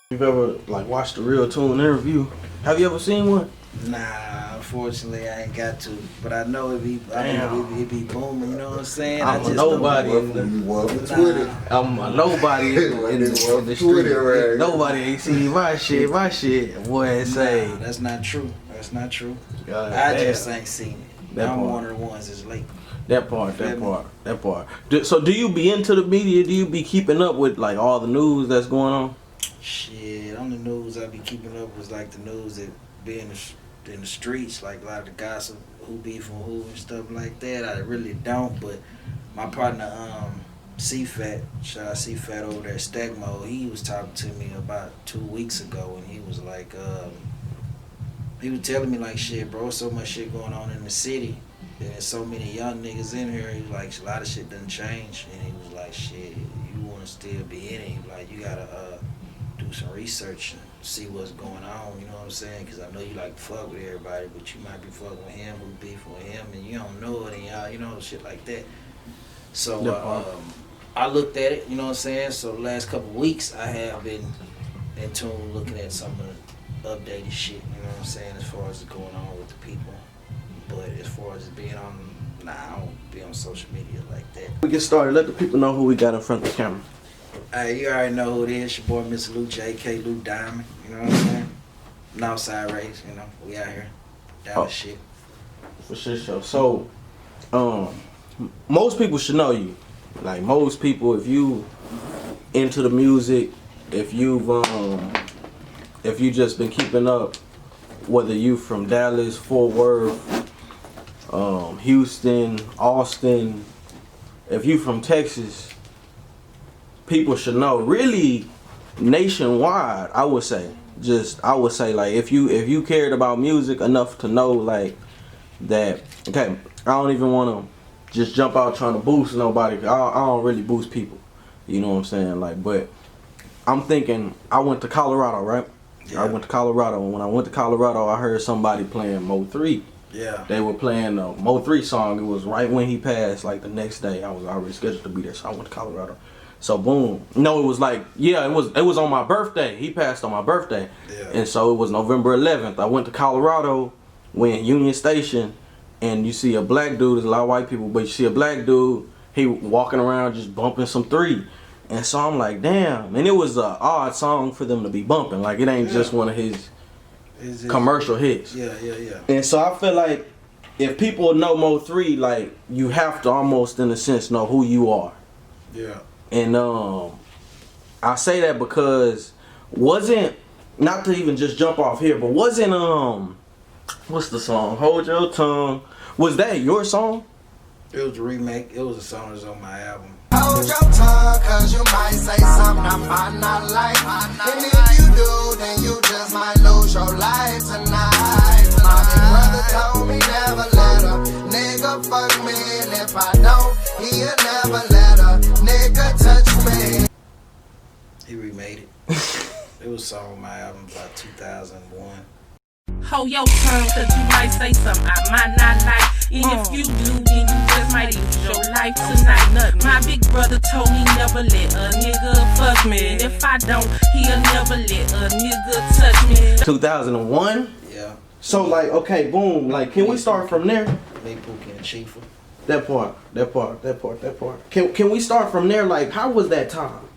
You've ever like watched the Real Tune interview? Have you ever seen one? Nah, unfortunately I ain't got to, but I know it be booming. You know what I'm saying? I'm a nobody. I'm a nobody in the street. Nobody ain't seen my shit. My shit, boy, say. Nah, that's not true. That's not true. I just ain't seen it. I'm one of the ones that's late. That part. So do you be into the media? Do you be keeping up with like all the news that's going on? Shit, on the news I be keeping up with like the news that be in the streets, like a lot of the gossip, who beef and who and stuff like that. I really don't, but my partner C-Fat, shout out C-Fat over there at Stegmo, he was talking to me about 2 weeks ago, and he was like, he was telling me like, shit, bro, so much shit going on in the city, and there's so many young niggas in here. He was like, a lot of shit doesn't change, and he was like, shit, you want to still be in it? He was like, you gotta do some research and see what's going on, you know what I'm saying? Because I know you like to fuck with everybody, but you might be fucking with him, who beefing with him, and you don't know it, and y'all, you know, shit like that. So I looked at it, you know what I'm saying? So the last couple of weeks, I have been in tune looking at some of the updated shit, you know what I'm saying, as far as going on with the people. But as far as it being on, nah, I don't be on social media like that. We get started. Let the people know who we got in front of the camera. Hey, you already know who it is. Your boy, Mr. Lucci, a.k.a. Lou Diamond. You know what I'm saying? Northside race, you know. We out here. Dallas shit. For sure. So, most people should know you. Like, most people, if you into the music, if you just been keeping up, whether you from Dallas, Fort Worth, Houston, Austin, if you from Texas, people should know. Really, nationwide, I would say. Like, if you cared about music enough to know like that. Okay, I don't even want to just jump out trying to boost nobody. I don't really boost people. You know what I'm saying? Like, but I'm thinking. I went to Colorado, right? Yeah. I went to Colorado, and when I went to Colorado, I heard somebody playing Mo3. Yeah. They were playing the Mo3 song. It was right when he passed, like the next day. I was already scheduled to be there, so I went to Colorado. So boom. No, it was like, yeah, it was on my birthday. He passed on my birthday. Yeah. And so it was November 11th. I went to Colorado, went Union Station, and you see a black dude. There's a lot of white people, but you see a black dude, he walking around just bumping some 3. And so I'm like, damn. And it was an odd song for them to be bumping. Like, it ain't just one of his commercial hits. Yeah. And so I feel like if people know Mo3, like, you have to almost, in a sense, know who you are. Yeah. And I say that because not to even just jump off here, but what's the song? Hold Your Tongue. Was that your song? It was a remake. It was a song that's on my album. Hold your tongue, cause you might say something I might not like. And if you do, then you just might lose your life tonight. My big brother told me never let a nigga fuck me, and if I don't, he'll never let a nigga touch me. He remade it. It was a song on my album about 2001. Hold your tongue, cause you might say something I might not like. And if you do, then you just might lose your life tonight. My big brother told me never let a nigga fuck me. And if I don't, he'll never let a nigga touch me. 2001? Yeah. So like, okay, boom, like, can we start from there? Me, Pookie, and Chifa. That part. Can we start from there? Like, how was that time?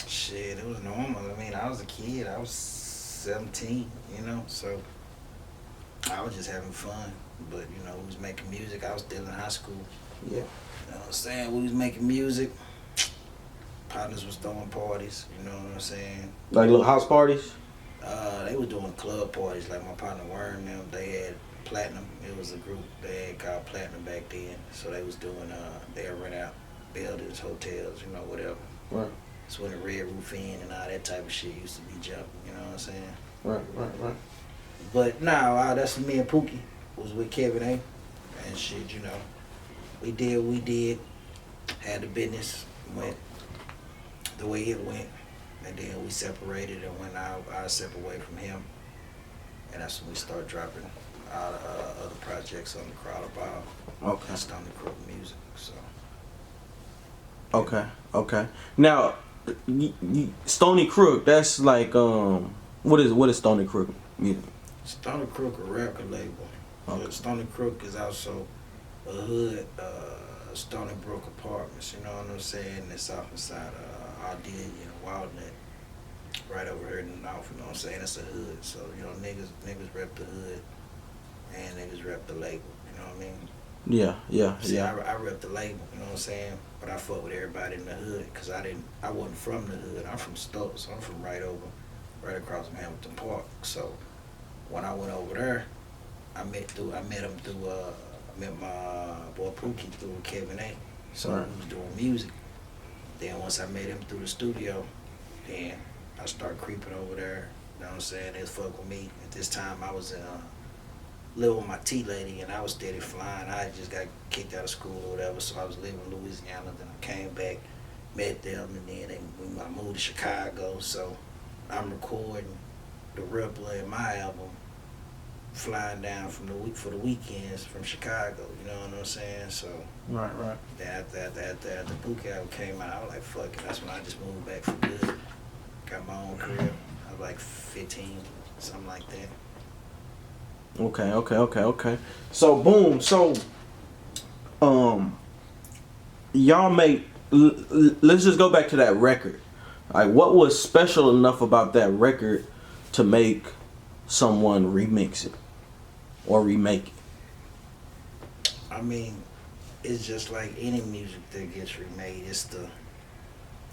Shit, it was normal. I mean, I was a kid. I was 17, you know, so I was just having fun. But, you know, we was making music. I was still in high school. Yeah. You know what I'm saying? We was making music. Partners was throwing parties, you know what I'm saying? Like little house parties? They were doing club parties. Like my partner Warren, them, they had Platinum. It was a group they had called Platinum back then. So they was doing, they'd rent out buildings, hotels, you know, whatever. Right. That's when the Red Roof Inn and all that type of shit used to be jumping, you know what I'm saying? Right. But nah, that's me and Pookie was with Kevin A. And shit, you know. We did what we did. Had the business, went the way it went. And then we separated and went our separate way from him. And that's when we started dropping all the other projects on the Crowder Ball. And Stoney Crook music, so. Okay. Now, Stoney Crook, that's like what is Stoney Crook music? Stoney Crook a record label. Okay. Stoney Crook is also a hood, Stony Brook Apartments. You know what I'm saying? It's off inside Ardelia and Walnut, right over here in the north. You know what I'm saying? It's a hood. So niggas rep the hood, and niggas rep the label. You know what I mean? Yeah. I rep the label. You know what I'm saying? But I fuck with everybody in the hood because I wasn't from the hood. I'm from Stokes. So I'm from right across from Hamilton Park. So when I went over there, I met my boy Pookie through Kevin A. So Right. he was doing music. Then once I met him through the studio, then I started creeping over there. You know what I'm saying? They fuck with me. At this time I was living with my tea lady and I was steady flying. I just got kicked out of school or whatever, so I was living in Louisiana. Then I came back, met them, and then I moved to Chicago. So I'm recording the Ripper in my album, flying down for the weekends from Chicago. You know what I'm saying? So Right. then after the Pookie album came out, I was like, fuck it. That's when I just moved back for good. Got my own crib. I was like 15, something like that. Okay. So boom. So y'all make. Let's just go back to that record. Like, what was special enough about that record to make someone remix it or remake it? I mean, it's just like any music that gets remade. It's the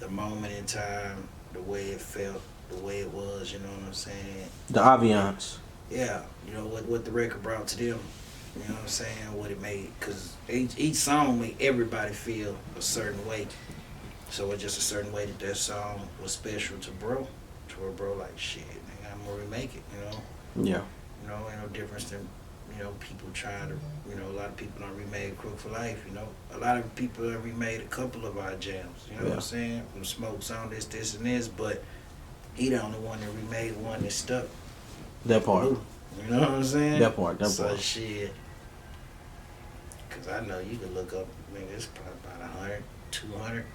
moment in time, the way it felt, the way it was. You know what I'm saying? The ambiance. Yeah, you know what the record brought to them. You know what I'm saying? What it made, because each song made everybody feel a certain way. So it's just a certain way that song was special to bro. To where bro like, shit, nigga, I'm gonna remake it. You know? Yeah. You know, ain't no difference than, people trying to, a lot of people done remade Crook for Life, A lot of people have remade a couple of our jams, you know what I'm saying? From Smoke Song, this, and this, but he the only one that remade one that stuck. That part. You know what I'm saying? That part. So shit. Because I know you can look up, it's probably about 100, 200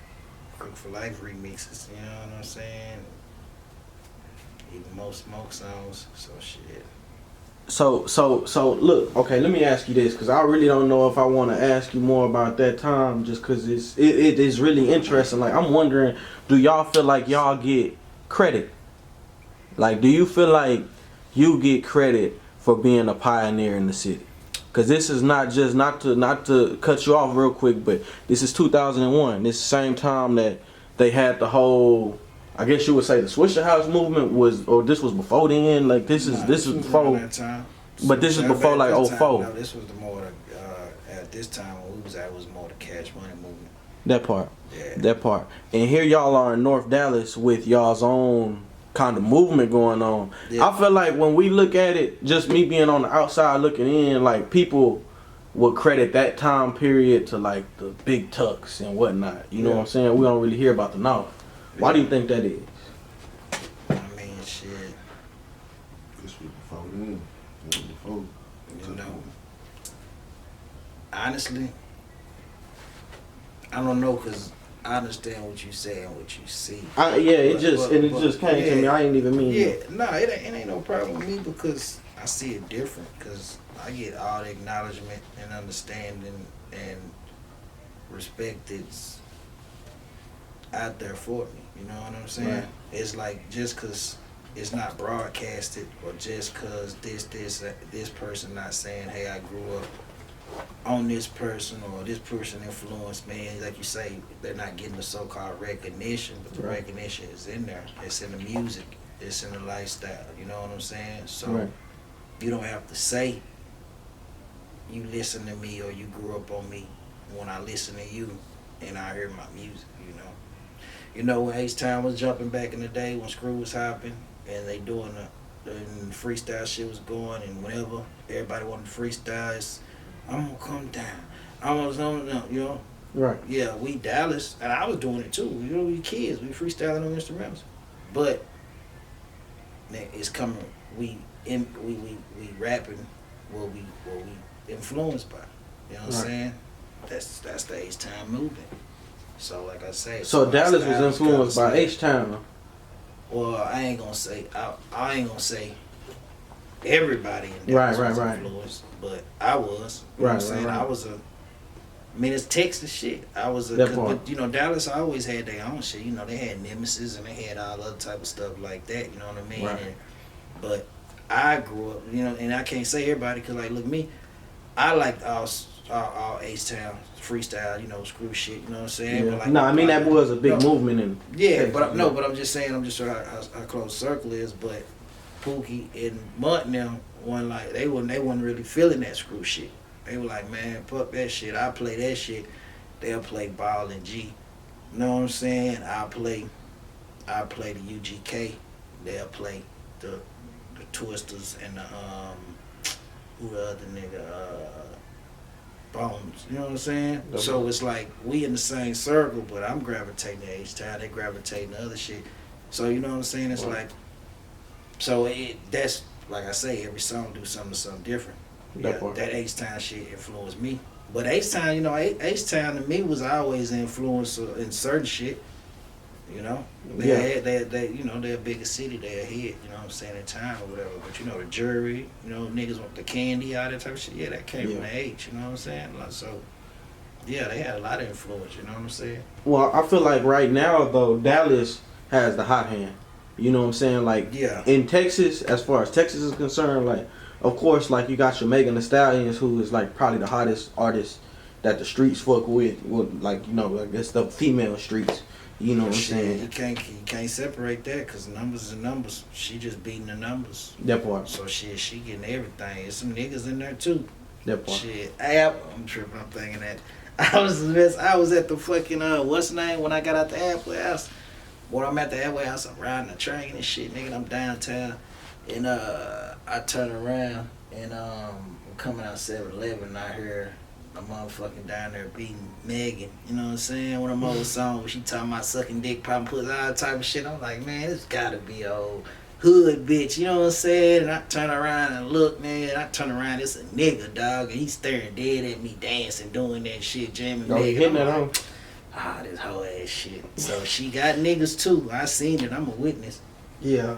Crook for Life remixes, you know what I'm saying? Even most Smoke songs, so shit. So look, okay, let me ask you this, because I really don't know if I want to ask you more about that time, just because it is really interesting. Like, I'm wondering, do y'all feel like y'all get credit? Like, do you feel like you get credit for being a pioneer in the city? Because this is not just, not to cut you off real quick, but this is 2001. This is the same time that they had the whole, I guess you would say, the Swisher House movement was, or this was before then. Like, this is before that time. But this is before like 04. No, this was the more at this time when we was at, it was more the Cash Money movement. That part. Yeah. That part. And here y'all are in North Dallas with y'all's own kind of movement going on. Yeah. I feel like when we look at it, just me being on the outside looking in, like, people would credit that time period to like the big tucks and whatnot. You know what I'm saying? We don't really hear about the North. Why do you think that is? I mean, shit. This was before then. It was before. Honestly, I don't know, because I understand what you say and what you see. It just came to me. I ain't even mean it. It ain't no problem with me, because I see it different, because I get all the acknowledgement and understanding and respect that's out there for me. You know what I'm saying? Right. It's like, just because it's not broadcasted, or just because this person not saying, hey, I grew up on this person, or this person influenced me, and like you say, they're not getting the so-called recognition, but the recognition is in there. It's in the music, it's in the lifestyle. You know what I'm saying? So you don't have to say you listen to me or you grew up on me when I listen to you and I hear my music. When H-Town was jumping back in the day, when Screw was hopping and they doing the freestyle shit was going, and whenever everybody wanted to freestyle, I'm gonna come down. Right. Yeah, we Dallas, and I was doing it too. We kids, we freestyling on instrumentals. But it's coming. We rapping what we influenced by. You know what I'm saying? That's the H-Town movement. So like I say, So Dallas was style influenced by kinda H-Town. Well, I ain't gonna say everybody in Dallas was influenced, but I was. You know what I'm saying? I was I mean, it's Texas shit. But you know, Dallas always had their own shit. You know, they had Nemesis and they had all other type of stuff like that. You know what I mean? Right. But I grew up, you know, and I can't say everybody because, like, look, me, I liked all H-Town freestyle, you know, screw shit. You know what I'm saying? Yeah. But like, no, I mean that was a big movement in. Yeah, Texas, but but I'm just saying, I'm just sure how close circle is. But Pookie and Mutt and them, they wasn't really feeling that screw shit. They were like, man, fuck that shit. I play that shit. They'll play Ball and G. You know what I'm saying? I'll play the UGK. They'll play the Twisters and the who the other nigga Bones. You know what I'm saying? Okay. So it's like we in the same circle, but I'm gravitating to H-Town. They gravitating to other shit. So you know what I'm saying? It's like, so that's like I say, every song do something different. That H-Town shit influenced me. But H-Town, you know, H-Town to me was always influenced in certain shit. You know, they you know, they're a bigger city, they're ahead. You know what I'm saying, in time or whatever. But you know, the jury, you know, niggas want the candy, all that type of shit. Yeah, that came from the H. You know what I'm saying? Like, so yeah, they had a lot of influence. You know what I'm saying? Well, I feel like right now though, Dallas has the hot hand. You know what I'm saying? Like, in Texas, as far as Texas is concerned, like, of course, like, you got your Megan Thee Stallions, who is, like, probably the hottest artist that the streets fuck with, like, you know, I guess the female streets. You know what I'm saying? You can't separate that because numbers are numbers. She just beating the numbers. That part. So she getting everything. There's some niggas in there too. That part. Shit, I'm tripping. I'm thinking that I was at the fucking what's the name when I got out the halfway house. When I'm at the halfway house, I'm riding the train and shit, nigga. I'm downtown, and I turn around and I'm coming out 7-Eleven and I hear a motherfucking down there beating Megan. You know what I'm saying? One of them old songs where she talking about sucking dick, popping pussy, all type of shit. I'm like, man, this gotta be a old hood bitch. You know what I'm saying? And I turn around and look, man. I turn around, it's a nigga, dog, and he's staring dead at me, dancing, doing that shit, jamming Megan. Hitting that on. This whole ass shit. So she got niggas too. I seen it. I'm a witness. Yeah.